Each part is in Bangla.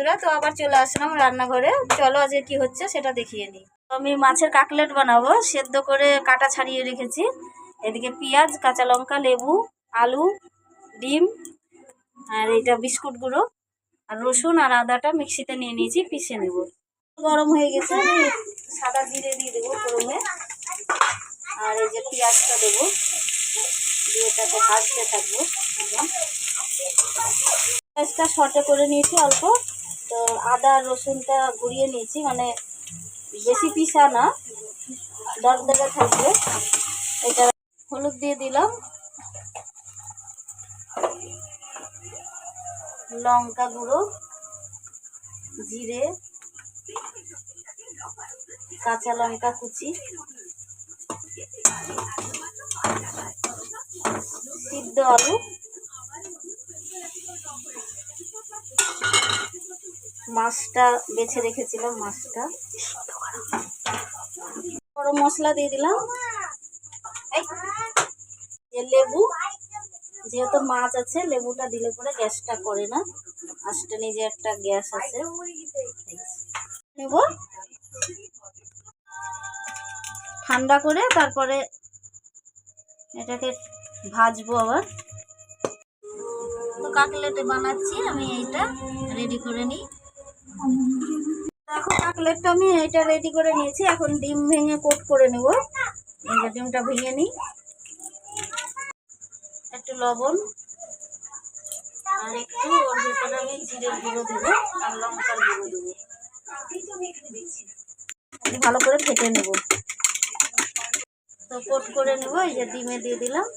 বন্ধুরা, তো আবার চলে আসলাম রান্নাঘরে। চলো আজকে কি হচ্ছে সেটা দেখিয়ে নিই। আমি মাছের কাটলেট বানাবো। সেদ্ধ করে কাটা ছাড়িয়ে রেখেছি। এদিকে পেঁয়াজ, কাঁচা লঙ্কা, লেবু, আলু, ডিম, আর এইটা বিস্কুট গুঁড়ো, আর রসুন আর আদাটা মিক্সিতে নিয়ে নিয়েছি, পিষে নেব। গরম হয়ে গেছে, আমি সাদা জিরে দিয়ে দেবো গরমে। আর এই যে পেঁয়াজটা দেবো, দিয়ে এটাকে ভাজতে থাকবো। পেঁয়াজটা শর্টে করে নিয়েছি অল্প। তো আদা রসুনটা গুঁড়িয়ে নিয়েছি, মানে বেশি পিসা না, দরদরে থাকবে। এটা হলুদ দিয়ে দিলাম, লঙ্কা গুঁড়ো, জিরে, কাঁচা লঙ্কা কুচি, সিদ্ধ আলু, মাছটা বেছে রেখেছিলাম, মাছটা। গরম মশলা দিয়ে দিলাম, লেবু, যেহেতু মাছ আছে লেবুটা দিলে পরে গ্যাসটা করে না, আস্তে নিজে একটা গ্যাস আছে। নেব ঠান্ডা করে, তারপরে এটাকে ভাজবো আবার। তো কাটলেট বানাচ্ছি আমি, এইটা রেডি করে নিই। দেখো কাটলেটটা আমি এইটা রেডি করে নিয়েছি। এখন ডিম ভেঙে কোট করে নেব। এই যে ডিমটা ভেঙে নিই, একটু লবণ, আর একটু ওর ভেতরে আমি জিরের গুঁড়ো দেবো আর লঙ্কার গুঁড়ো দেবো। ভালো করে ফেটে নেব। তো কোট করে নেব। এই যে ডিমে দিয়ে দিলাম।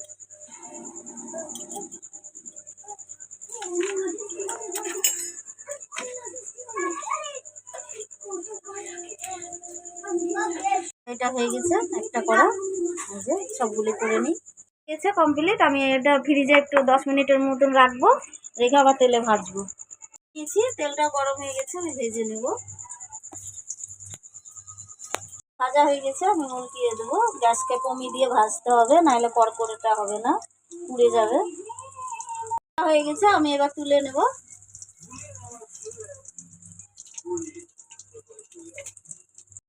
এটা হয়ে গেছে একটা করা। এই যে সবগুলি করে নিই, গেছে কমপ্লিট। আমি এটা ফ্রিজে একটু 10 মিনিটের মতন রাখবো, রেখে আবার তেলে ভাজবো। দিয়েছি, তেলটা গরম হয়ে গেছে, আমি ভেজে নেব। ভাজা হয়ে গেছে, আমি উল্টিয়ে দেবো। গ্যাসকে কমিয়ে দিয়ে ভাজতে হবে, নাহলে কড়কড়েটা হবে না, পুড়ে যাবে। হয়ে গেছে, আমি এবার তুলে নেব।